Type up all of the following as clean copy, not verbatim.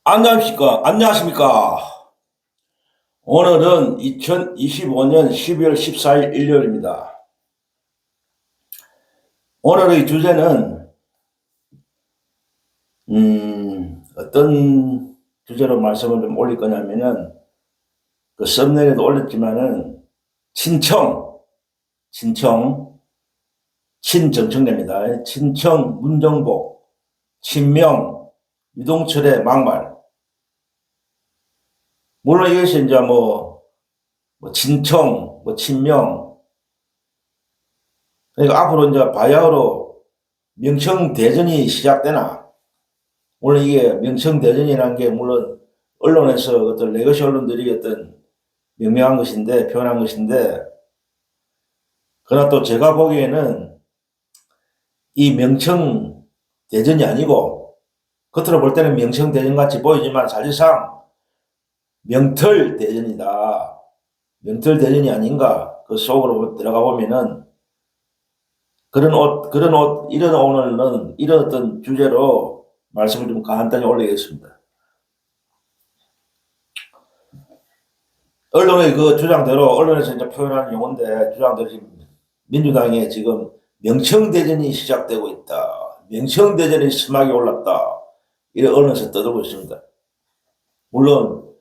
안녕하십니까. 오늘은 2025년 12월 14일 일요일입니다. 오늘의 주제는 어떤 주제로 말씀을 좀 올릴 거냐면은 그 썸네일에도 올렸지만은 친정청래입니다. 친청 문정복 친명 유동철의 막말. 물론 이것이 이제 친청, 친명. 그러니까 앞으로 이제 바야흐로 명청대전이 시작되나? 물론 이게 명청대전이라는 게 물론 언론에서 어떤 레거시 언론들이 어떤 명명한 것인데, 표현한 것인데, 그러나 또 제가 보기에는 이 명청대전이 아니고, 겉으로 볼 때는 명청대전 같이 보이지만 사실상 명털대전이다. 명털대전이 아닌가. 그 속으로 들어가 보면은 이런 오늘은 이런 어떤 주제로 말씀을 좀 간단히 올리겠습니다. 언론의 그 주장대로, 언론에서 이제 표현하는 용어인데, 주장대로 지금 민주당에 지금 명청대전이 시작되고 있다. 명청대전이 심하게 올랐다. 이런 언론에서 떠들고 있습니다. 물론,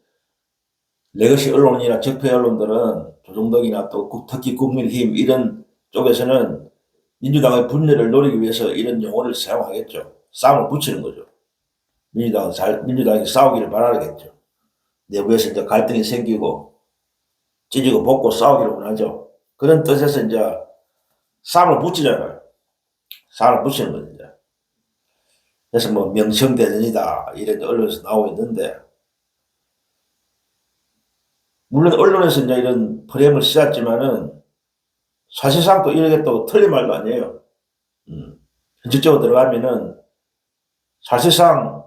레거시 언론이나 적폐 언론들은 조정덕이나 또 특히 국민의힘 이런 쪽에서는 민주당의 분열을 노리기 위해서 이런 용어를 사용하겠죠. 싸움을 붙이는 거죠. 민주당이 싸우기를 바라겠죠. 내부에서 이제 갈등이 생기고 찢고 볶고 싸우기를 원하죠. 그런 뜻에서 이제 싸움을 붙이잖아요. 싸움을 붙이는 거죠. 이제. 그래서 명청대전이다 이런 언론에서 나오고 있는데, 물론 언론에서 이제 이런 프레임을 씌웠지만은 사실상 또 이게 또 틀린 말도 아니에요. 현실적으로 들어가면은 사실상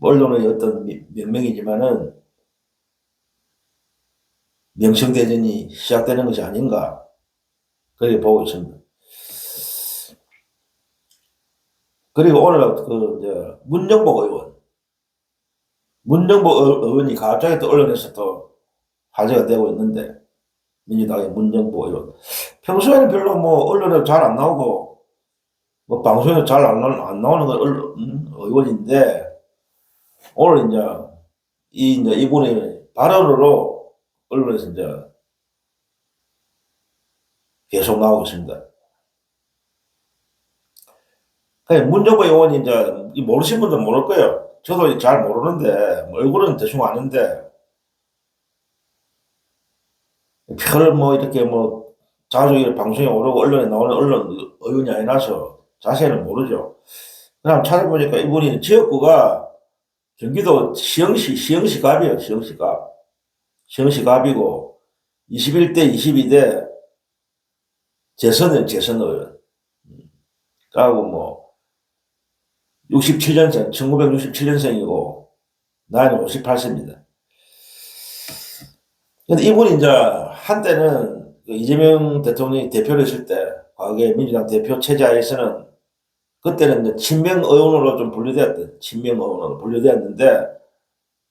언론의 어떤 명명이지만은 명청대전이 시작되는 것이 아닌가 그렇게 보고 있습니다. 그리고 오늘 문정복 의원이 갑자기 또 언론에서 또 화제가 되고 있는데, 민주당의 문정복 의원 평소에는 별로 언론에 잘 안 나오고 방송에 잘 안 나오는 의원인데, 오늘 이제 이분의 발언으로 언론에서 이제 계속 나오고 있습니다. 문정복 의원이 이제 모르시는 분들은 모를 거예요. 저도 잘 모르는데, 얼굴은 대충 아는데, 별 이렇게 자주 방송에 오르고 언론에 나오는 의원이 아니라서 자세히는 모르죠. 그냥 찾아보니까 이분이 지역구가 경기도 시흥시 갑이에요. 시흥시 갑이고 21대 22대 재선 의원. 그리고 67년생, 1967년생이고 나이는 58세입니다. 근데 이분이 이제 한때는 이재명 대통령이 대표를 했을 때, 과거에 민주당 대표 체제하에서는 그때는 이제 친명 의원으로 좀 친명 의원으로 분류되었는데,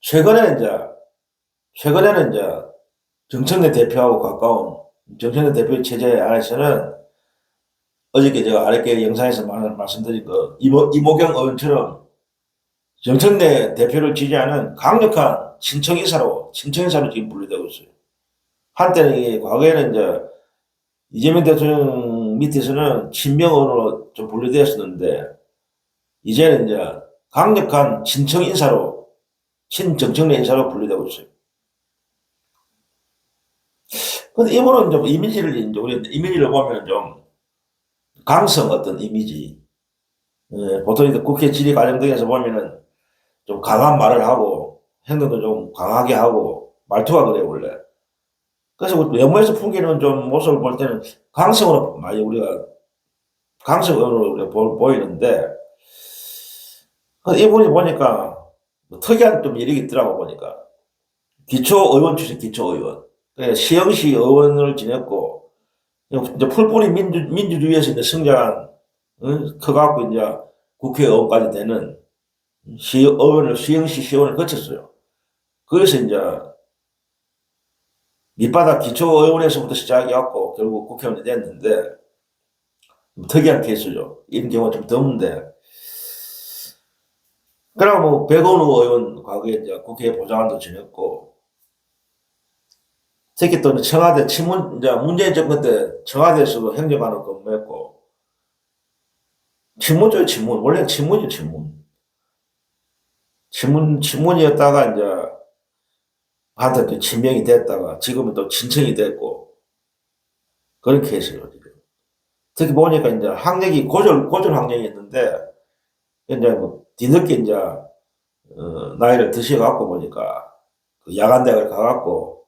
최근에는 이제 정청래 대표하고 가까운 정청래 대표 체제 안에서는 어저께 제가 아랫게 영상에서 말씀드린 이모경 의원처럼 정청래 대표를 지지하는 강력한 친청인사로 지금 분류되고 있어요. 한때는 과거에는 이제 이재명 대통령 밑에서는 친명 의원으로 좀 분류되었었는데, 이제는 이제 강력한 친정청래 인사로 분류되고 있어요. 근데 이분은 좀 이미지를 보면 좀 강성 어떤 이미지. 보통 이제 국회 질의 과정 등에서 보면은 좀 강한 말을 하고 행동도 좀 강하게 하고 말투가 그래요, 원래. 그래서 외모에서 풍기는 좀 모습을 볼 때는 강성으로 보이는데, 이분이 보니까 뭐 특이한 좀 일이 있더라고 보니까. 기초의원 출신 기초의원. 시흥시 의원을 지냈고 이제 풀뿌리 민주주의에서 이제 성장한 커갖고 이제 국회의원까지 되는 시흥시 시의원을 거쳤어요. 그래서 이제 밑바닥 기초의원에서부터 시작해갖고 결국 국회의원이 됐는데 특이한 케이스죠. 이런 경우가 좀 드문데. 그러나 뭐 백원우 의원 과거에 이제 국회 보좌관도 지냈고 특히 또 청와대 이제 문재인 정권 때 청와대에서도 행정관으로 근무했고 친문죠 친문. 원래 친문이죠 친문. 친문이었다가 이제 한때 친명이 됐다가 지금은 또 친청이 됐고 그런 케이스예요 지금. 특히 보니까 이제 학력이 고졸 학력이었는데 이제 뭐 뒤늦게 이제 나이를 드셔갖고 보니까 그 야간대학을 가갖고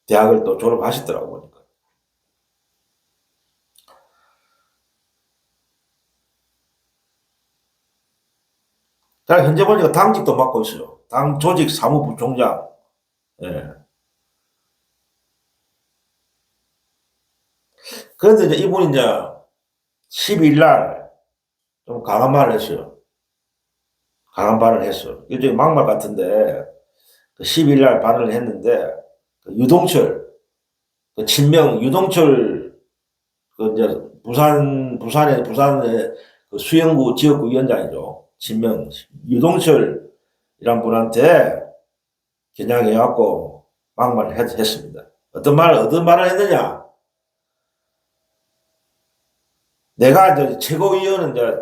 대학을 또 졸업하셨더라고 보니까. 자, 현재 보니까 당직도 맡고 있어요. 당 조직 사무부총장. 예. 그런데 이제 이분이 이제 12일 날 좀 강한 말을 했어요. 강한 발언을 했어요. 일종의 막말 같은데, 12일 날 발언을 했는데, 그 유동철, 그 친명 유동철, 그 이제 부산의 그 수영구 지역구 위원장이죠. 친명 유동철이란 분한테 겨냥해갖고 막말을 했습니다. 어떤 말을 했느냐? 내가 이제 최고위원은 이제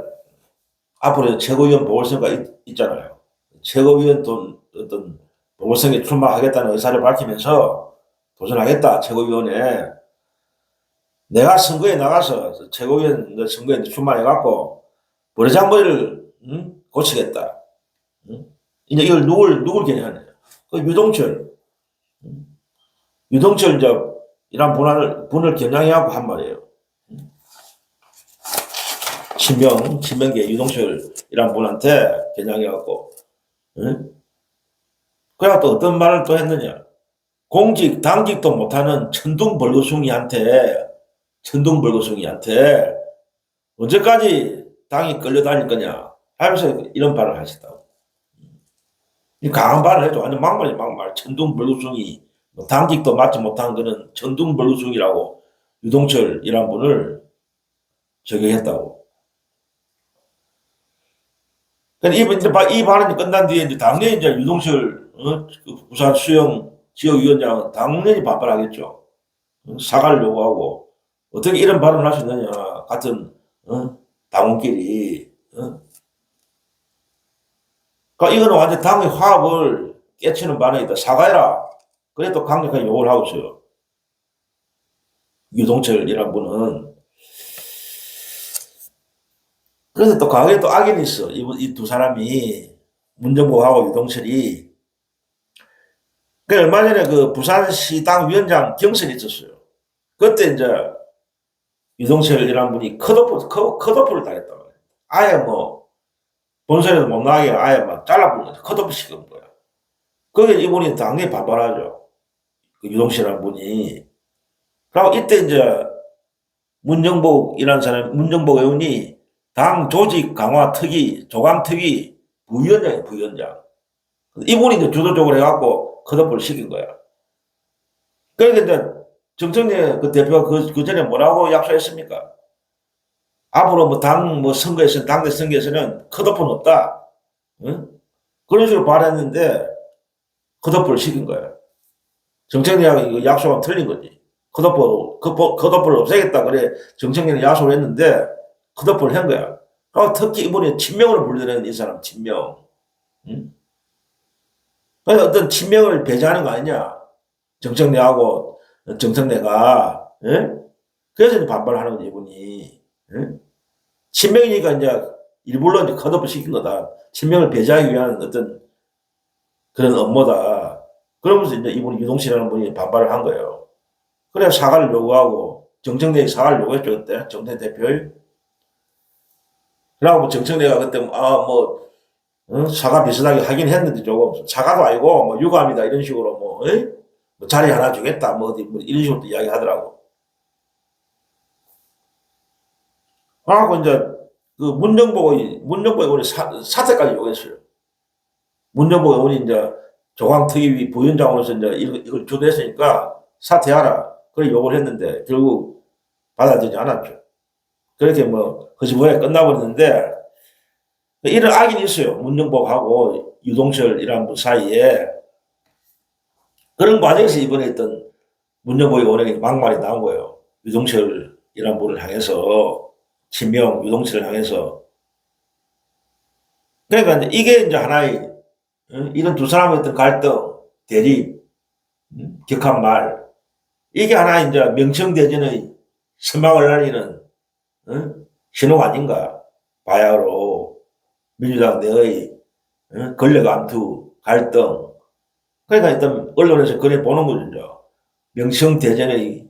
앞으로 최고위원 보궐선거가 있잖아요. 최고위원 어떤 보궐선거에 출마하겠다는 의사를 밝히면서 도전하겠다, 최고위원에. 내가 선거에 나가서 최고위원 선거에 출마해갖고 버르장머리를 고치겠다. 이제 이걸 누굴 겨냥하냐. 그 유동철. 유동철 이제 이란 분을 겨냥해갖고 한 말이에요. 친명계 유동철이란 분한테 겨냥해갖고, 응? 그래가 또 어떤 말을 또 했느냐. 당직도 못하는 천둥벌거숭이한테 언제까지 당이 끌려다닐 거냐 하면서 이런 발언을 하셨다고. 강한 발언을 해도 완전 막말. 천둥벌거숭이, 당직도 맡지 못한 그런 천둥벌거숭이라고 유동철이란 분을 적용했다고. 이 발언이 끝난 뒤에 이제 당연히 이제 유동철 그 부산 수영 지역위원장은 당연히 반발하겠죠. 사과를 요구하고 어떻게 이런 발언을 할 수 있느냐. 같은 당원끼리. 그러니까 이거는 완전 당의 화합을 깨치는 발언이다. 사과해라. 그래 또 강력하게 요구를 하고 있어요. 유동철이란 분은. 그래서 또 과거에 또 악연이 있어. 이 두 사람이, 문정복하고 유동철이. 그 얼마 전에 그 부산시당 위원장 경선이 있었어요. 그때 이제 유동철이라는 분이 컷오프를 당했단 말이에요. 아예 뭐, 본선에도 못 나가게 아예 막 잘라버린 거죠. 컷오프 시킨 거야. 거기에 이분이 당연히 반발하죠. 그 유동철이라는 분이. 그리고 이때 이제 문정복 의원이 당 조직 강화 특위, 조감 특위 부위원장이에요, 부위원장. 이분이 이제 주도적으로 해갖고 컷오프를 시킨 거야. 그러니까 이제 정청래 그 대표가 그 전에 뭐라고 약속했습니까? 앞으로 뭐 당내 선거에서는 컷오프는 없다. 응? 그런 식으로 말했는데 컷오프를 시킨 거야. 정청래하고 약속은 틀린 거지. 컷오프를 없애겠다. 그래. 정청래는 약속을 했는데 컷오프를 한 거야. 특히 이번에 친명으로 불리는 이 사람, 친명. 응? 어떤 친명을 배제하는 거 아니냐. 정청래가. 응? 그래서 반발하는 거지, 이분이. 응? 친명이니까 이제 일부러 이제 컷오프 시킨 거다. 친명을 배제하기 위한 어떤 그런 업무다. 그러면서 이제 이분이 유동철이라는 분이 반발을 한 거예요. 그래 사과를 요구하고 정청래에 사과를 요구했죠, 그때. 정청래 대표의. 그러고 정청래가 그때 사과 비슷하게 하긴 했는데 조금 사과도 아니고 뭐 유감이다 이런 식으로 뭐 자리 하나 주겠다 뭐 어디 뭐 이런 식으로 이야기하더라고. 그러고 이제 그 문정복 의원이 사퇴까지 요구했어요. 문정복 의원이 이제 조광특위 부위원장으로서 이제 이걸 주도했으니까 사퇴하라. 그래 요구를 했는데 결국 받아들이지 않았죠. 그렇게 뭐 허시무해 끝나버렸는데 이런 악인이 있어요. 문정복하고 유동철이라는 분 사이에. 그런 과정에서 이번에 있던 문정복 의원에게 막말이 나온 거예요. 유동철이라는 분을 향해서 친명 유동철을 향해서. 그러니까 이게 이제 하나의 이런 두 사람의 어떤 갈등, 대립, 격한 말, 이게 하나 이제 명청대전의 선망을 날리는 신호가 아닌가. 바야흐로 민주당 내의 권력 암투, 갈등. 그러니까 일단 언론에서 그래 보는 거죠. 이제. 명청대전의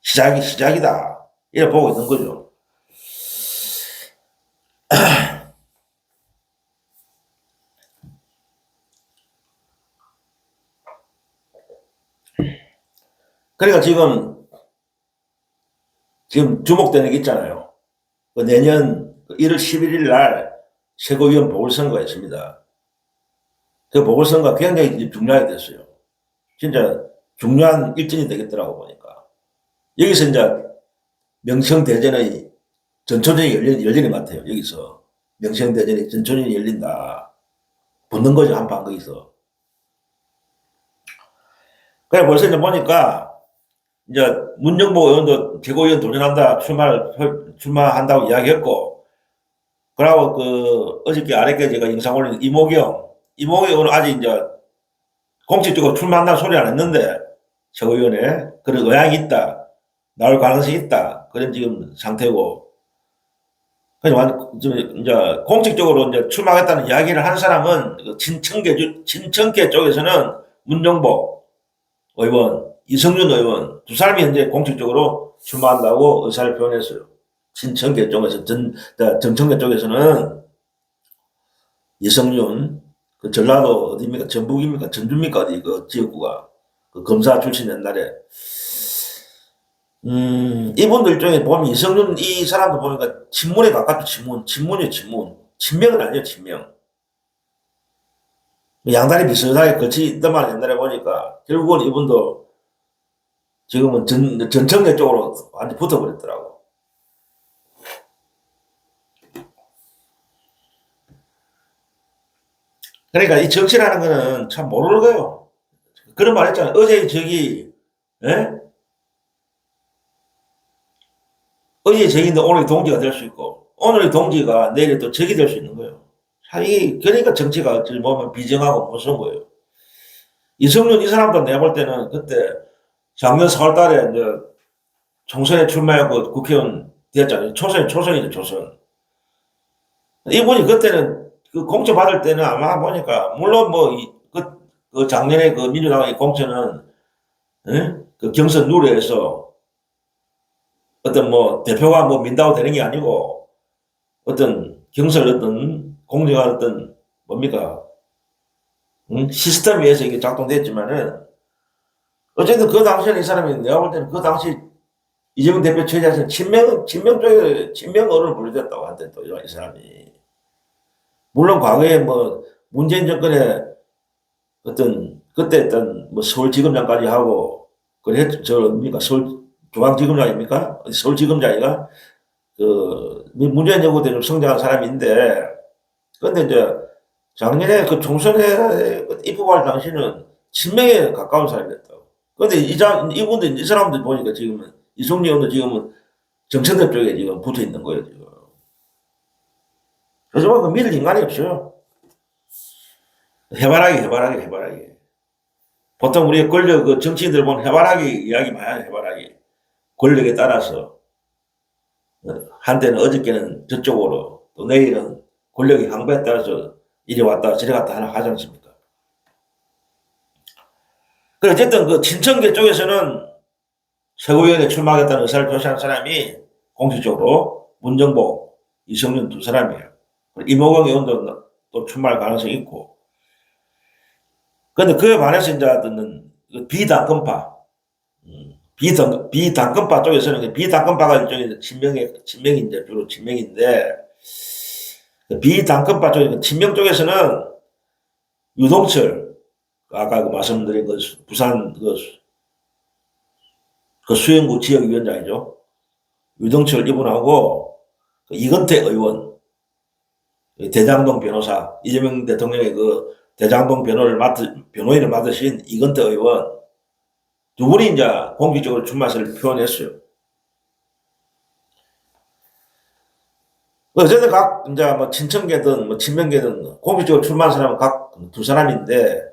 시작이다. 이렇게 보고 있는 거죠. 그러니까 지금 주목되는 게 있잖아요. 그 내년 1월 11일 날 최고위원 보궐선거가 있습니다. 그 보궐선거가 굉장히 중요하게 됐어요. 진짜 중요한 일정이 되겠더라고 보니까. 여기서 이제 명청대전의 전초전이 열리는 것 같아요. 여기서 명청대전의 전초전이 열린다. 붙는 거죠. 한판 거기서. 그래 벌써 이제 보니까 이제 문정복 의원도 최고위원 도전한다, 출마한다고 이야기했고, 그러고 어저께 아랫게 제가 영상 올린 이모경 의원은 아직 이제 공식적으로 출마한다는 소리 안 했는데, 최고위원회 그런 의향이 있다, 나올 가능성이 있다, 그런 지금 상태고, 이제 공식적으로 이제 출마하겠다는 이야기를 한 사람은 친청계 쪽에서는 문정복 의원, 이성윤 의원 두 사람이 현재 공식적으로 출마한다고 의사를 표현했어요. 친청계 쪽에서 정청계 쪽에서는 이성윤 그 전라도 어디입니까? 전북입니까? 전주입니까? 어디 그 지역구가 그 검사 출신 옛날에 이분들 중에 보면 이성윤 이 사람도 보니까 친문에 가깝죠. 친문이에요. 친명은 아니에요. 친명. 양다리 비슷하게 걸치 있더만 옛날에 보니까 결국은 이분도 지금은 전청계 쪽으로 완전 붙어버렸더라고. 그러니까 이 정치라는 거는 참 모르는 거예요. 그런 말 했잖아요. 예? 어제 적인데 오늘 동지가 될 수 있고, 오늘의 동지가 내일 또 적이 될 수 있는 거예요. 그러니까 정치가 어찌 보면 비정하고 무서운 거예요. 이성윤 이 사람도 내가 볼 때는 그때 작년 4월 달에 이제 총선에 출마하고 국회의원 됐잖아요. 초선이죠, 초선. 이분이 그때는 그 공천 받을 때는 아마 보니까, 물론 그 작년에 그 민주당의 공천은, 그 경선 룰에서 어떤 대표가 민다고 되는 게 아니고, 어떤 공정한 어떤 뭡니까, 시스템에 의해서 이게 작동됐지만은, 어쨌든 그 당시에는 이 사람이 내가 볼 때는 그 당시 이재명 대표 체제에서 친명 어른을 분류됐다고 한대 또 이 사람이. 물론 과거에 문재인 정권에 그때 서울지검장까지 하고, 뭡니까? 중앙지검장입니까? 서울지검장이가 문재인 정부 때 좀 성장한 사람인데, 근데 이제 작년에 그 총선에 입후보할 당시는 친명에 가까운 사람이었다고. 근데 이분도 이 사람들 보니까 지금은 이성리 의원도 지금은 정청래 쪽에 지금 붙어 있는 거예요, 지금. 그래서 그 믿을 인간이 없어요. 해바라기. 보통 우리 권력, 정치인들 보면 해바라기 이야기 많이 해요, 해바라기. 권력에 따라서. 한때는 어저께는 저쪽으로, 또 내일은 권력의 강배에 따라서 이리 왔다 저리 갔다 하지 않습니까? 어쨌든 그 친청계 쪽에서는 최고위원회 출마하겠다는 의사를 표시한 사람이 공식적으로 문정복 이성윤 두 사람이에요. 이모경 의원도 또 출마할 가능성이 있고. 근데 그에 반해서 이제 비당권파, 비당권파 쪽에서는 비당권파가 일종의 친명이 이제 주로 친명인데 비당권파 쪽에 친명 쪽에서는 유동철 아까 말씀드린 그 부산 그 수영구 지역위원장이죠. 유동철 이분하고 그 이건태 의원, 대장동 변호사, 이재명 대통령의 그 대장동 변호인을 맡으신 이건태 의원 두 분이 이제 공식적으로 출마세를 표현했어요. 어쨌든 각 이제 뭐 친청계든 뭐 친명계든 공식적으로 출마한 사람은 각 두 사람인데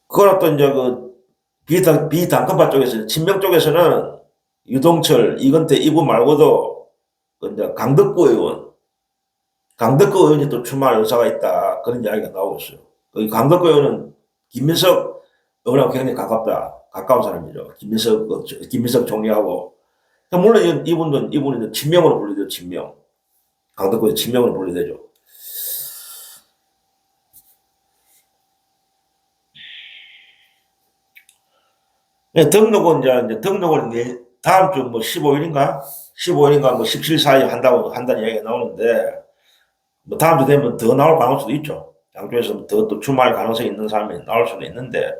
그걸 또 이제 그 비당권파 쪽에서 친명 쪽에서는 유동철, 이건태 이분 말고도 그 이제 강덕구 의원이 또 출마할 의사가 있다 그런 이야기가 나오고 있어요. 그 강덕구 의원은 김민석 의원하고 굉장히 가까운 사람이죠. 김민석 총리하고 물론 이분은 친명으로 분류되죠. 친명. 강덕구의 친명으로 분류되죠. 등록은 등록을 다음 주 뭐 15일인가 뭐 17일 사이에 한다는 이야기가 나오는데 뭐 다음 주 되면 더 나올 가능성도 있죠. 양쪽에서 더 또 출마할 가능성이 있는 사람이 나올 수도 있는데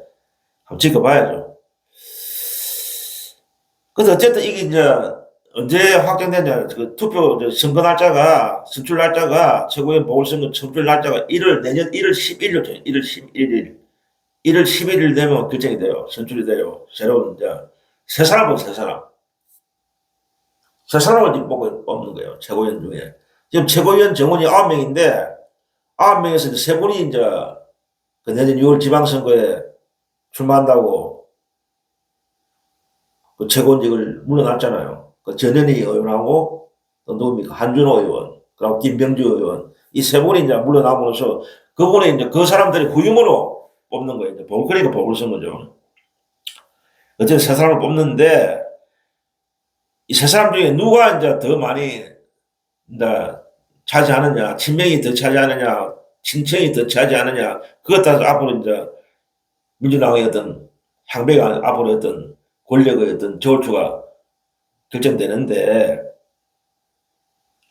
한번 지켜봐야죠. 그래서 어쨌든 이게 이제 언제 확정되냐 그 선거 날짜가 선출 날짜가 최고위원 보궐선거 선출 날짜가 내년 1월 11일이죠. 1월 11일 1월 11일 되면 결정이 돼요. 선출이 돼요. 새로운 이제 새 사람을 뽑는 거예요. 최고위원 중에. 지금 최고위원 정원이 9명인데 9명에서 이제 3분이 이제 그 내년 6월 지방선거에 출마한다고 그 최고위원직을 물러났잖아요. 그 전현희 의원하고 또 누굽니까? 한준호 의원, 그리고 김병주 의원 이 3분이 이제 물러나면서 그분이 이제 그 사람들이 후임으로 뽑는 거예요. 그러니까 보궐선거죠. 어쨌든 세 사람을 뽑는데 이 세 사람 중에 누가 이제 더 많이 이제 차지하느냐, 친명이 더 차지하느냐, 친청이 더 차지하느냐, 그것 따라서 앞으로 이제 민주당의 어떤 향배가 앞으로 어떤 권력의 어떤 저울추가 결정되는데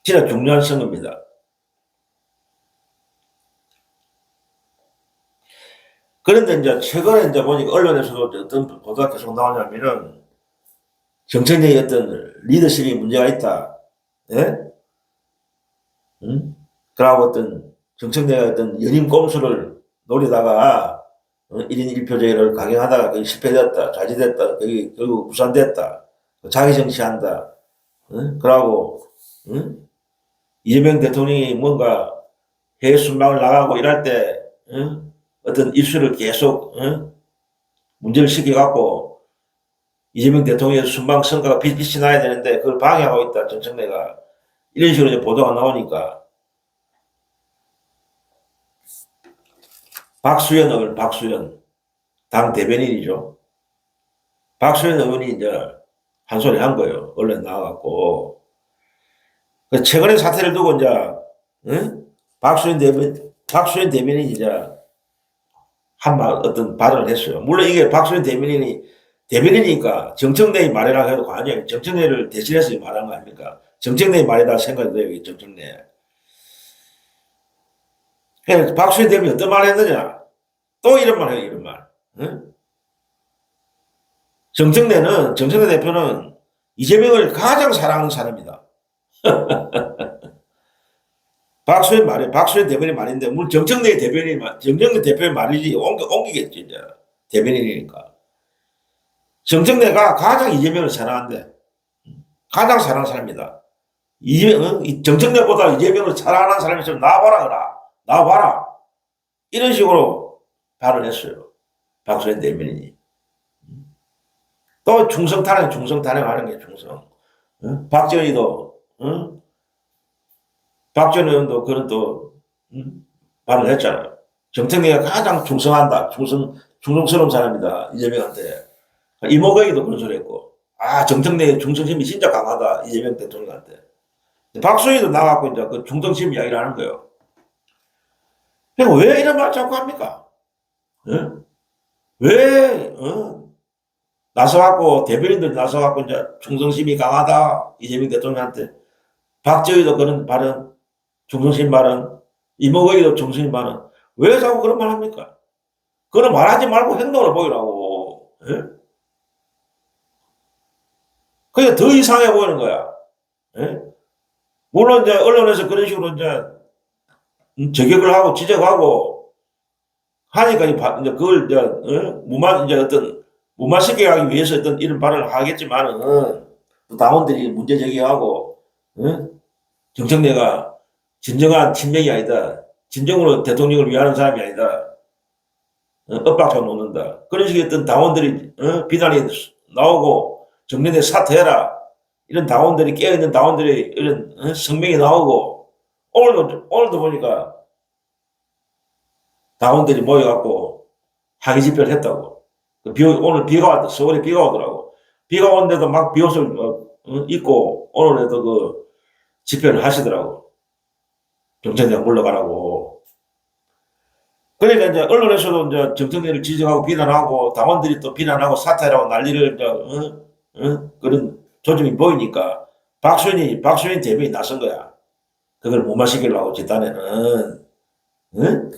진짜 중요한 선거입니다. 그런데 이제 최근에 이제 보니까 언론에서도 어떤 보도가 계속 나오냐면은 정책의 어떤 리더십이 문제가 있다. 예? 그러고 어떤 정책내가 어떤 연임 꼼수를 노리다가 1인 1표제를 강행하다가 거의 실패됐다. 좌지됐다. 결국 무산됐다. 자기 정치한다. 그러고 이재명 대통령이 뭔가 해외 순방을 나가고 이럴 때 어떤 이슈를 계속 문제를 시켜갖고 이재명 대통령의 순방 성과가 빛이 나야 되는데 그걸 방해하고 있다. 정청래가 이런 식으로 이제 보도가 나오니까 박수현 당 대변인이죠. 박수현 의원이 이제 한 소리 한 거예요. 언론에 나와갖고 최근의 사태를 두고 이제 박수현 대변인이 이제 어떤 발언을 했어요. 물론 이게 박수현 대변인이니까 정청래의 말이라고 해도 과언이 정청래를 대신해서 말한 거 아닙니까? 정청래의 말이다 생각이 돼요. 정청래. 그래서 박수현 대변인이 어떤 말을 했느냐? 또 이런 말 해요. 이런 말. 정청래 대표는 이재명을 가장 사랑하는 사람이다. 박수현 대변인 말인데, 물론 정청래 대표의 말이지, 옮기겠지, 이제. 대변인이니까. 정청래가 가장 이재명을 사랑한대. 가장 사랑하는 사람이다. 정청래보다 이재명을 사랑하는 사람이 있으면 나와봐라. 이런 식으로 발언했어요. 박수현 대변인이. 또 충성 탄핵하는 게 충성. 박지원 의원도 그런 또 발언을 했잖아요. 정청래가 가장 충성스러운 사람이다. 이재명한테. 이모경이도 그런 소리 했고, 정청래의 충성심이 진짜 강하다. 이재명 대통령한테. 박수희도 나가고 이제 그 중등심 이야기를 하는 거예요. 그러니까 왜 이런 말 자꾸 합니까? 예? 왜, 나서갖고, 대변인들 나서갖고 이제 충성심이 강하다. 이재명 대통령한테. 박정희도 그런 발언, 충성심 발언, 이모거기도 충성심 발언. 왜 자꾸 그런 말 합니까? 그런 말하지 말고 행동을 보이라고. 예? 그게 더 이상해 보이는 거야. 예? 물론 이제 언론에서 그런 식으로 이제 저격을 하고 지적하고 하니까 이제 그걸 이제 이제 어떤 무마시키게 하기 위해서 어떤 이런 발언을 하겠지만은 또 당원들이 문제 제기하고 정청래가 진정한 친명이 아니다. 진정으로 대통령을 위하는 사람이 아니다. 엇박자 놓는다. 그런 식의 어떤 당원들이 비난이 나오고 정년에 사퇴해라. 이런 당원들이 깨어있는 당원들이 이런 성명이 나오고 오늘도 보니까 당원들이 모여갖고 항의 집회를 했다고. 오늘 비가 왔다. 서울에 비가 오더라고. 비가 오는데도 막 비옷을 입고 오늘에도 그 집회를 하시더라고. 경찰대가 물러가라고. 그러니까 이제 언론에서도 이제 정청래를 지적하고 비난하고 당원들이 또 비난하고 사퇴라고 난리를 이제 그런 조짐이 보이니까 박수현이 대변이 나선 거야. 그걸 무마시키려고 집단에는. 응?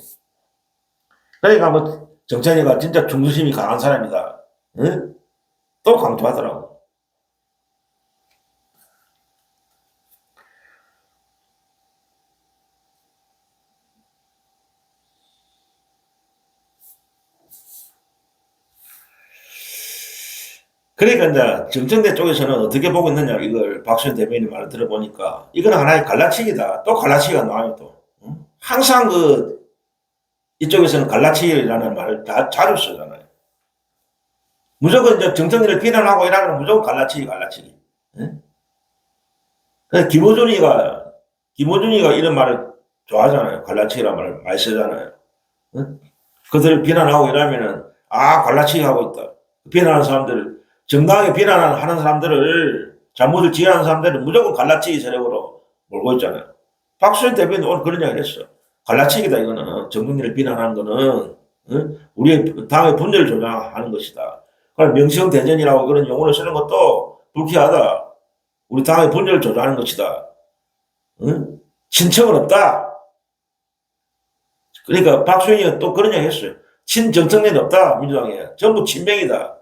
그러니까 뭐 정찬이가 진짜 중수심이 강한 사람이다. 응? 또 강조하더라고. 그러니까 이제 정청래 쪽에서는 어떻게 보고 있느냐 이걸 박수현 대변인 말을 들어보니까 이건 하나의 갈라치기다. 또 갈라치기가 나와요 또. 응? 항상 그 이쪽에서는 갈라치기라는 말을 다 자주 쓰잖아요. 무조건 이제 정청래를 비난하고 이러면 무조건 갈라치기. 응? 김호준이가 이런 말을 좋아하잖아요. 갈라치기라는 말을 많이 쓰잖아요. 응? 그들을 비난하고 이러면은 갈라치기 하고 있다. 비난하는 사람들 정당하게 비난하는 사람들을 잘못을 지휘하는 사람들은 무조건 갈라치기 세력으로 몰고 있잖아요. 박수현 대변인 오늘 그런 이야기를 했어. 갈라치기다 이거는. 정권을 비난하는 거는 우리의 당의 분열을 조장하는 것이다. 그러니까 명성대전이라고 그런 용어를 쓰는 것도 불쾌하다. 우리 당의 분열을 조장하는 것이다. 친척은 없다. 그러니까 박수현이가 또 그런 이야기 했어요. 친정청래는 없다. 민주당에. 전부 친명이다.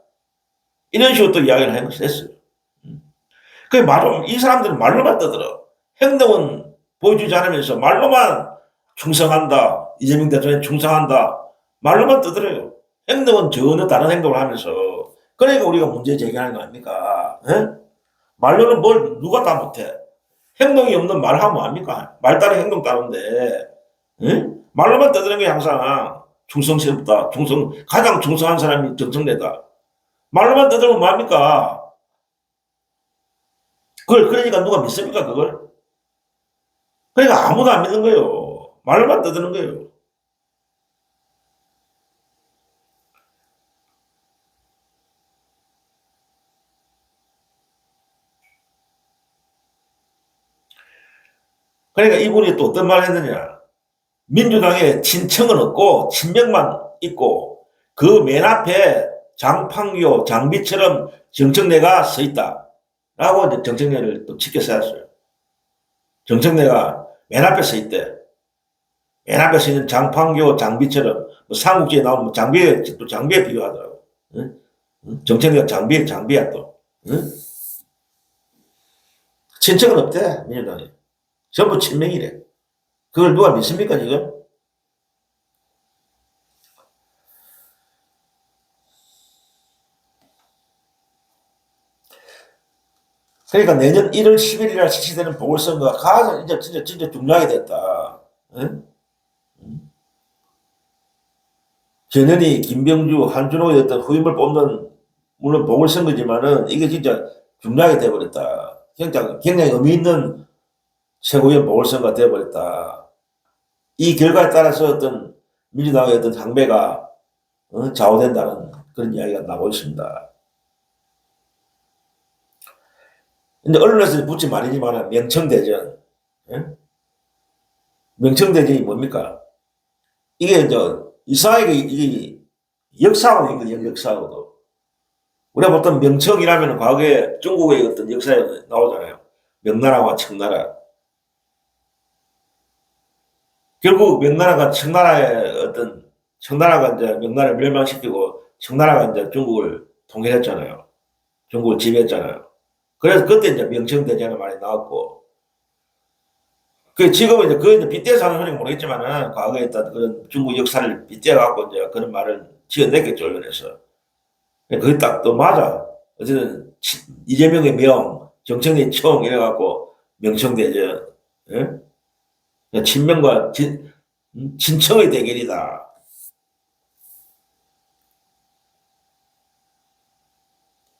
이런 식으로 또 이야기를 했어요. 이 사람들은 말로만 떠들어. 행동은 보여주지 않으면서 말로만 충성한다. 이재명 대통령에 충성한다. 말로만 떠들어요. 행동은 전혀 다른 행동을 하면서. 그러니까 우리가 문제 제기하는 거 아닙니까? 에? 말로는 누가 다 못해. 행동이 없는 말 하면 뭐합니까? 말 따른 행동 따른데. 에? 말로만 떠드는 게 항상 충성스럽다. 가장 충성한 사람이 정청래다. 말로만 떠들면 뭐합니까? 그러니까 누가 믿습니까, 그걸? 그러니까 아무도 안 믿는 거예요. 말로만 떠드는 거예요. 그러니까 이분이 또 어떤 말을 했느냐. 민주당에 친청은 없고 친명만 있고 그 맨 앞에 장판교, 장비처럼 정청래가 서 있다. 라고 이제 정청래를 또 치켜 세웠어요. 정청래가 맨 앞에 서 있대. 맨 앞에 서 있는 장판교, 장비처럼 뭐 삼국지에 나오는 장비에 비유하더라고. 응? 정청래가 장비야 또. 응? 친척은 없대, 민주당에. 전부 친명이래. 그걸 누가 믿습니까, 지금? 그러니까 내년 1월 10일이나 실시되는 보궐선거가 가장 이제 진짜 중요하게 됐다. 응? 전현희, 김병주, 한준호의 어떤 후임을 뽑는 물론 보궐선거지만은 이게 진짜 중요하게 돼버렸다. 굉장히 의미 있는 최고위원 보궐선거가 돼버렸다. 이 결과에 따라서 어떤 민주당의 어떤 향배가 좌우된다는 그런 이야기가 나오고 있습니다. 근데 언론에서 붙인 말이지만 명청대전. 예? 명청대전이 뭡니까? 이게 이제 이상하게 이 역사하고 이거 역사하고도 우리가 보통 명청이라면 과거에 중국의 어떤 역사에 나오잖아요. 명나라와 청나라. 결국 명나라가 청나라의 어떤 청나라가 이제 명나라를 멸망시키고 청나라가 이제 중국을 통일했잖아요. 중국을 지배했잖아요. 그래서 그때 이제 명청대전이 많이 나왔고, 그 지금은 이제 그 이제 빗대서 하는 소리는 모르겠지만은 과거에 있던 그런 중국 역사를 빗대어 갖고 이제 그런 말을 지어냈겠죠, 언론에서. 그게 딱 또 맞아. 어쨌든 이재명의 명, 정청래의 청 이래갖고 명청대전, 예? 친명과 친청의 대결이다.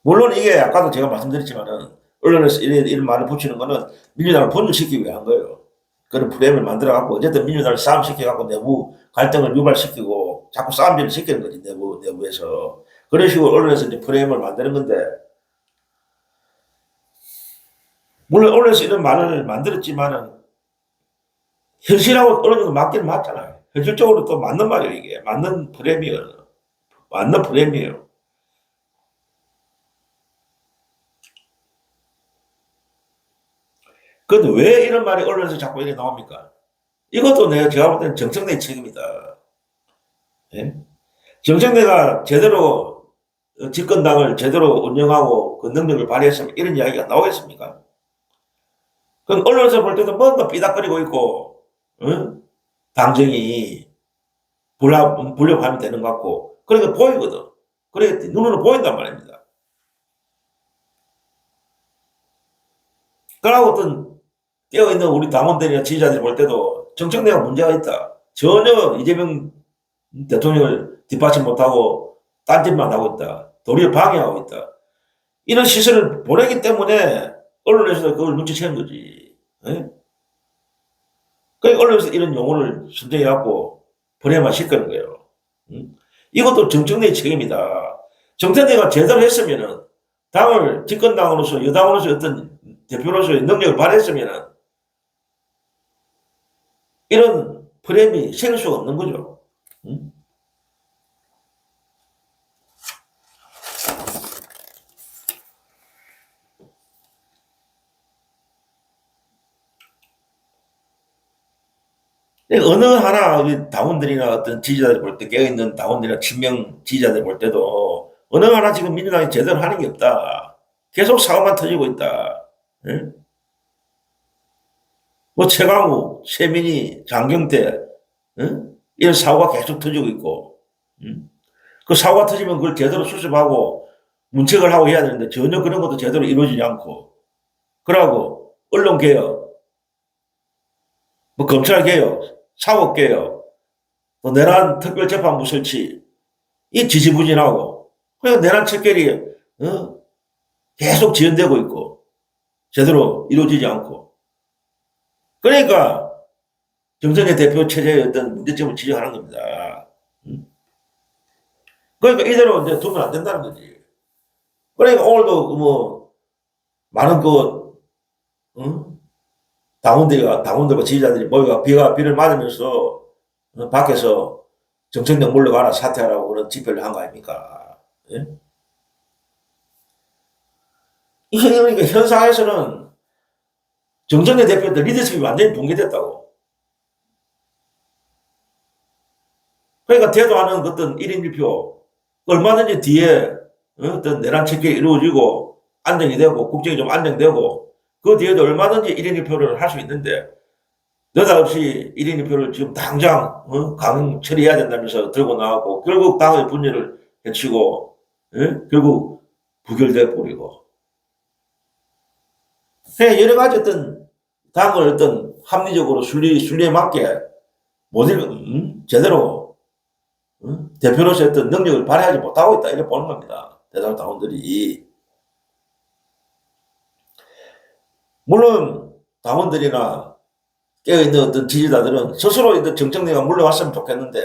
물론 이게 아까도 제가 말씀드렸지만은 언론에서 이런 말을 붙이는 거는 민주당을 분열시키기 위한 거예요. 그런 프레임을 만들어 갖고 어쨌든 민주당을 싸움시켜 갖고 내부 갈등을 유발시키고 자꾸 싸움질을 시키는 거지 내부에서 그런 식으로 언론에서 이제 프레임을 만드는 건데 물론 언론에서 이런 말을 만들었지만은 현실하고 어느 정도 맞기는 맞잖아요. 현실적으로 또 맞는 말이에요 이게 맞는 프레임이에요. 맞는 프레임이에요. 그런데 왜 이런 말이 언론에서 자꾸 이렇게 나옵니까? 이것도 제가 볼 때는 정청래의 책임이다. 예? 정청래가 제대로 집권당을 제대로 운영하고 그 능력을 발휘했으면 이런 이야기가 나오겠습니까? 그럼 언론에서 볼 때도 뭔가 삐딱거리고 있고, 어? 당정이 불협화음이 되는 것 같고, 그러니까 보이거든. 그러니까 눈으로 보인단 말입니다. 그러고 어떤 깨어있는 우리 당원들이나 지지자들이 볼 때도 정청래가 문제가 있다. 전혀 이재명 대통령을 뒷받침 못하고 딴짓만 하고 있다. 도리어 방해하고 있다. 이런 시선을 보내기 때문에 언론에서 그걸 눈치채는 거지. 예? 그러니까 언론에서 이런 용어를 선정해갖고 보내만 시키는 거예요. 이것도 정청래의 책임이다. 정청래가 제대로 했으면은 당을 집권당으로서 여당으로서 어떤 대표로서의 능력을 발휘했으면은 이런 프레임이 생길 수가 없는 거죠. 어느 하나 당원들이나 어떤 지지자들 볼 때 깨어있는 당원들이나 친명 지지자들 볼 때도 어느 하나 지금 민주당이 제대로 하는 게 없다. 계속 사고만 터지고 있다. 예? 뭐 최강욱, 최민희, 장경태 이런 사고가 계속 터지고 있고 그 사고가 터지면 그걸 제대로 수습하고 문책을 하고 해야 되는데 전혀 그런 것도 제대로 이루어지지 않고 그러고 언론개혁, 뭐 검찰개혁, 사법개혁, 또 내란 특별재판부 설치 이 지지부진하고 그냥 내란 척결이 계속 지연되고 있고 제대로 이루어지지 않고 그러니까 정청래 대표 체제의 어떤 문제점을 지적하는 겁니다. 그러니까 이대로 이제 두면 안 된다는 거지. 그러니까 오늘도 뭐 많은 당원들과 지지자들이 모여가 비를 맞으면서 밖에서 정청래 물러가라 사퇴하라고 그런 집회를 한 거 아닙니까? 예? 그러니까 현상에서는 정청래 대표의 리더십이 완전히 붕괴됐다고. 그러니까 대도하는 어떤 1인 1표 얼마든지 뒤에 어떤 내란 체결이 이루어지고 안정이 되고 국정이 좀 안정되고 그 뒤에도 얼마든지 1인 1표를 할 수 있는데 느닷없이 1인 1표를 지금 당장 강행 처리해야 된다면서 들고 나왔고 결국 당의 분열을 해치고 결국 부결돼 버리고 여러 가지 어떤 당을 어떤 합리적으로 순리에 맞게 제대로 대표로서 어떤 능력을 발휘하지 못하고 있다 이렇게 보는 겁니다. 대다수 당원들이. 물론 당원들이나 깨어있는 어떤 지지자들은 스스로 정청래가 물러갔으면 좋겠는데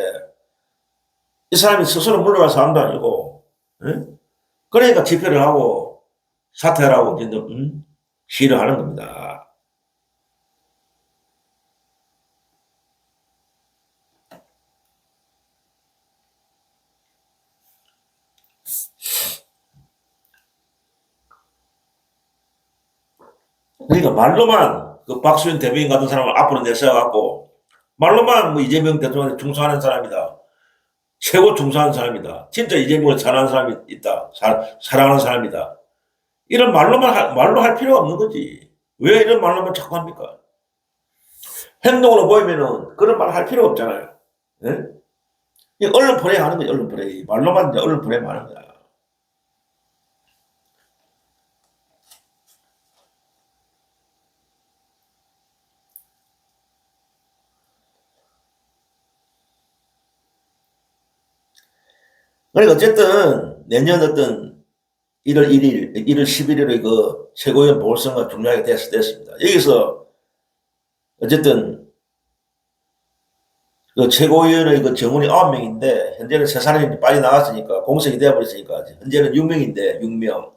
이 사람이 스스로 물러갈 사람도 아니고 그러니까 집회를 하고 사퇴를 하고 시위를 하는 겁니다. 그러니까 말로만 그 박수현 대변인 같은 사람을 앞으로 내세워갖고 말로만 뭐 이재명 대통령한테 충성하는 사람이다. 최고 충성하는 사람이다. 진짜 이재명을 사랑하는 사람이 있다. 사랑하는 사람이다. 이런 말로 할 필요가 없는 거지. 왜 이런 말로만 자꾸 합니까? 행동으로 보이면은 그런 말 할 필요가 없잖아요. 예? 언론 플레이 하는 거지, 언론 플레이. 말로만 이제 언론 플레이 하는 거야. 그러니까 어쨌든 내년 어떤 1월 1일, 1월 11일의 그 최고위원 보궐선거가 중요하게 됐습니다. 여기서 어쨌든 그 최고위원의 그 정원이 9명인데 현재는 3사람이 빠져나갔으니까 공석이 되어버렸으니까 현재는 6명인데 6명.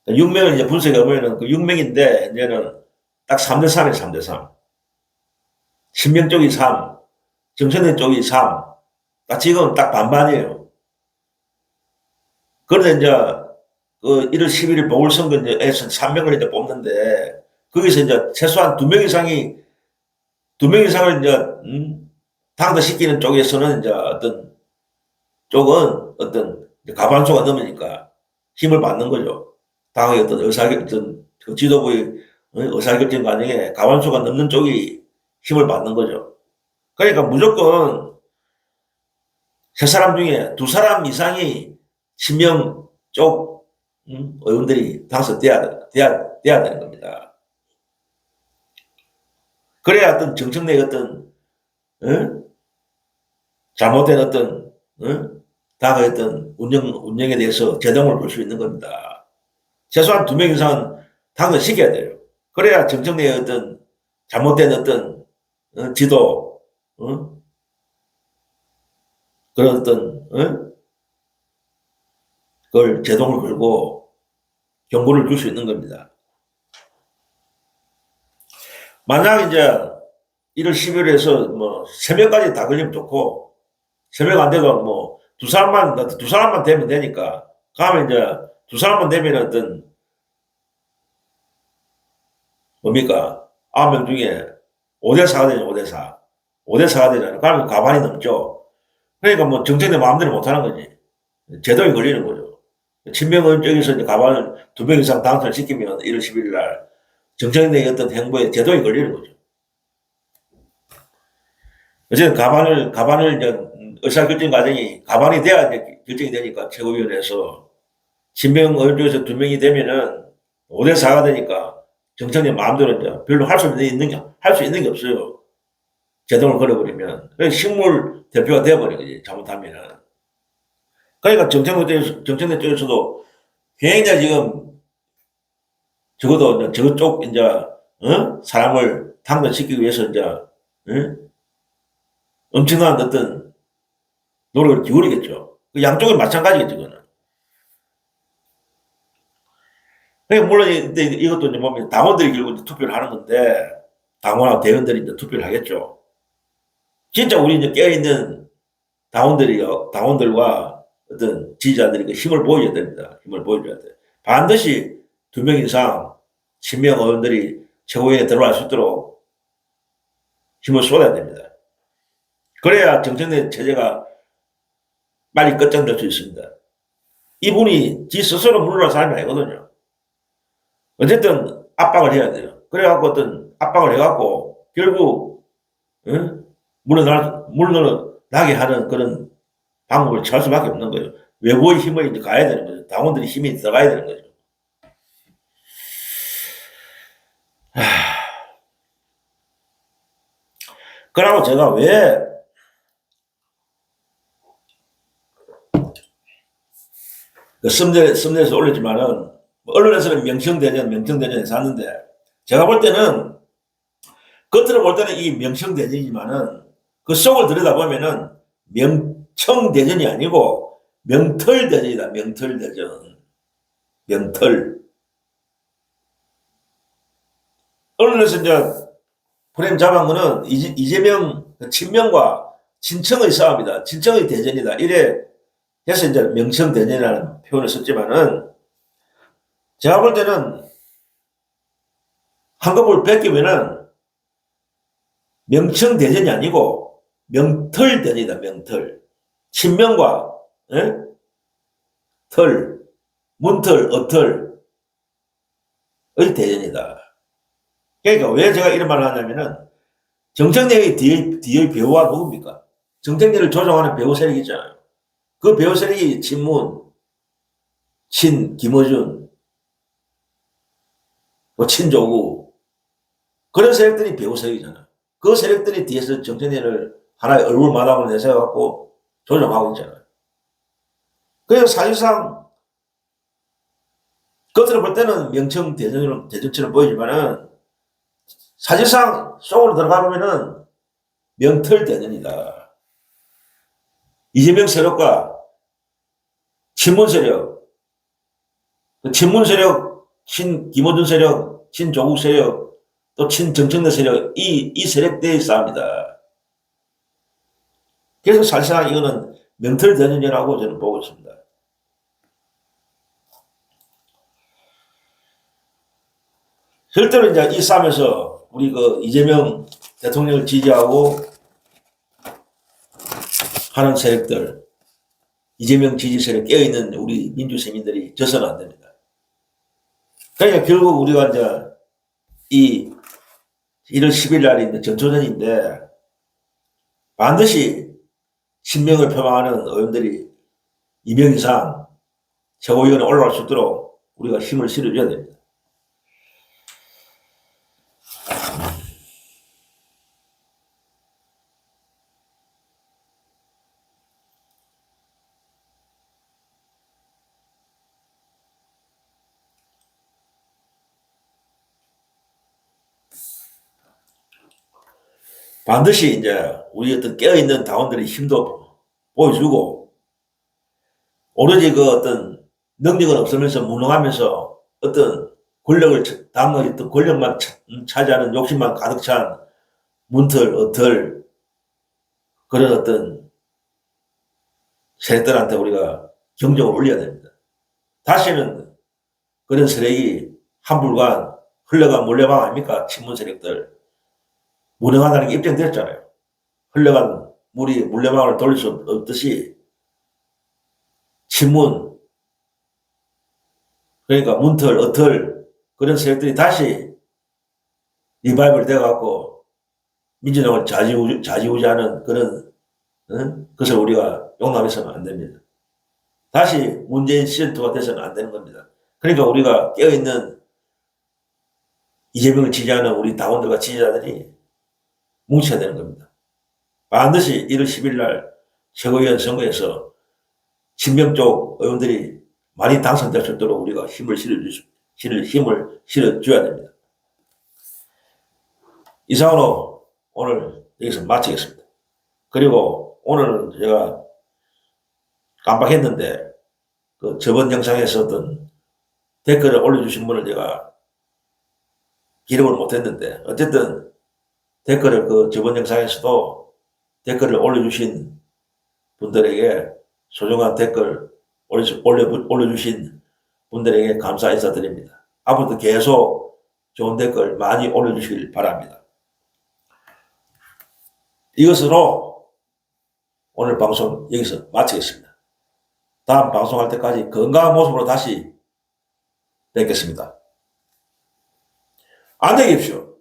6명을 이제 분석해 보면은 그 6명인데 현재는 딱 3대3이에요. 3대3. 신명 쪽이 3, 정선대 쪽이 3. 딱 지금 딱 반반이에요. 그런데 이제 그 1월 11일 보궐선거에서 3명을 이제 뽑는데 거기서 이제 최소한 2명 이상이 2명 이상을 이제 당선시키는 쪽에서는 이제 어떤 쪽은 어떤 과반수가 넘으니까 힘을 받는 거죠. 당의 어떤 어떤 그 지도부의 의사결정 과정에 과반수가 넘는 쪽이 힘을 받는 거죠. 그러니까 무조건 세 사람 중에 2사람 이상이 친명 쪽 의원들이 당선돼야 되는 겁니다. 그래야 어떤 정청래의 어떤 잘못된 어떤 당의 어떤 운영에 대해서 제동을 볼 수 있는 겁니다. 최소한 2명 이상은 당선시켜야 돼요. 그래야 정청래의 어떤 잘못된 어떤 지도 그런 어떤 그걸 제동을 걸고 경고를 줄 수 있는 겁니다. 만약 이제 1월 10일에서 뭐 3명까지 다 걸리면 좋고 3명 안 돼도 뭐 두 사람만 되면 되니까 그러면 이제 2사람만 되면 어떤 뭡니까 9명 중에 5대4가 되죠. 5대4 5대4가 되잖아요. 그러면 과반이 넘죠. 그러니까 뭐 정책내 마음대로 못하는 거지. 제동이 걸리는 거죠. 친명은 쪽에서 이제 과반을 2명 이상 당선시키면 1월 11일 날 정책내의 어떤 행보에 제동이 걸리는 거죠. 어쨌든 가반을 이제 의사결정 과정이 가반이 돼야 이제 결정이 되니까 최고위원회에서 친명 의원 중에서 2명이 되면은 5대4가 되니까 정청래 마음대로 이제 별로 할 수 있는 게 없어요. 제동을 걸어버리면. 그래서 식물 대표가 되어버린 거지, 잘못하면은. 그러니까 정청래 쪽에서도 굉장히 지금 적어도 저쪽 이제, 사람을 당선시키기 위해서 이제, 엄청난 어떤 노력을 기울이겠죠. 양쪽이 마찬가지겠죠, 그거는. 그러니까 물론 이것도 이제 보면 당원들이 결국 투표를 하는 건데, 당원하고 대의원들이 이제 투표를 하겠죠. 진짜 우리 이제 깨어있는 당원들과 어떤 지지자들이 그 힘을 보여줘야 됩니다. 힘을 보여줘야 돼. 반드시 2명 이상 친명 의원들이 최고위원회에 들어갈 수 있도록 힘을 쏟아야 됩니다. 그래야 정청래 체제가 빨리 끝장낼 수 있습니다. 이분이 지 스스로 물러날 사람이 아니거든요. 어쨌든 압박을 해야 돼요. 그래갖고 어떤 압박을 해갖고 결국 물러나게 하는 그런 방법을 취할 수밖에 없는 거예요. 외부의 힘을 이제 가야 되는 거죠. 당원들의 힘이 들어가야 되는 거죠. 그러고 제가 왜 썸네일에서 올렸지만은 언론에서는 명청대전에서 하는데 제가 볼 때는 겉으로 볼 때는 이 명청대전이지만은 그 속을 들여다보면은 명청대전이 아니고 명털대전이다. 명털대전. 명털. 언론에서 이제 프레임 잡은 거는 이재명 친명과 친청의 싸움이다. 친청의 대전이다. 이래 해서 이제 명청대전이라는 표현을 썼지만은 제가 볼 때는 한꺼번에 뺏기면은 명청대전이 아니고 명털대전이다. 명털. 친명과 에? 털, 문털, 어털의 대전이다. 그러니까 왜 제가 이런 말을 하냐면은 정청래의 뒤의 배우가 누굽니까? 정청래를 조종하는 배우 세력이 있잖아요. 그 배우 세력이 친문, 친 김어준, 뭐 친조구 그런 세력들이 배우 세력이잖아요. 그 세력들이 뒤에서 정청래를 하나의 얼굴 마담을 내세워갖고 조종하고 있잖아요. 그래서 사실상 겉으로 볼 때는 명청 대전처럼 보이지만은 사실상 속으로 들어가 보면은 명털 대전이다. 이재명 세력과 친문 세력, 친문 세력, 친 김어준 세력, 친 조국 세력, 또 친 정청래 세력, 이 세력대의 싸움이다. 그래서 사실상 이거는 명털 대전이라고 저는 보고 있습니다. 실제로 이제 이 싸움에서 우리 그 이재명 대통령을 지지하고 하는 세력들, 이재명 지지 세력 깨어있는 우리 민주 시민들이 져서는 안 됩니다. 그러니까 결국 우리가 이제 이 1월 10일 날인데 전초전인데 반드시 신명을 표방하는 의원들이 2명 이상 최고위원회 올라갈 수 있도록 우리가 힘을 실어줘야 됩니다. 반드시 이제 우리 어떤 깨어있는 당원들의 힘도 보여주고 오로지 그 어떤 능력은 없으면서 무능하면서 어떤 권력을 당의 어떤 권력만 차지하는 욕심만 가득 찬 문털, 어털 그런 어떤 세력들한테 우리가 경종을 울려야 됩니다. 다시는 그런 세력이 한불간 흘러간 물레방 아닙니까? 친문 세력들. 무능하다는 게 입증됐잖아요. 흘러간 물이 물레방을 돌릴 수 없듯이 친문, 그러니까 문털, 어털 그런 세력들이 다시 리바이벌 돼갖고 민주당을 좌지우지하는 그런 것을 우리가 용납해서는 안 됩니다. 다시 문재인 시즌2가 돼서는 안 되는 겁니다. 그러니까 우리가 깨어있는 이재명을 지지하는 우리 당원들과 지지자들이 뭉쳐야 되는 겁니다. 반드시 1월 10일 날 최고위원 선거에서 친명 쪽 의원들이 많이 당선될 수 있도록 우리가 힘을 실어줘야 됩니다. 이상으로 오늘 여기서 마치겠습니다. 그리고 오늘 제가 깜빡했는데 그 저번 영상에서 어떤 댓글을 올려주신 분을 제가 기록을 못했는데 어쨌든 댓글을 그 저번 영상에서도 댓글을 올려주신 분들에게 소중한 댓글 올려주신 분들에게 감사 인사드립니다. 앞으로도 계속 좋은 댓글 많이 올려주시길 바랍니다. 이것으로 오늘 방송 여기서 마치겠습니다. 다음 방송할 때까지 건강한 모습으로 다시 뵙겠습니다. 안녕히 계십시오.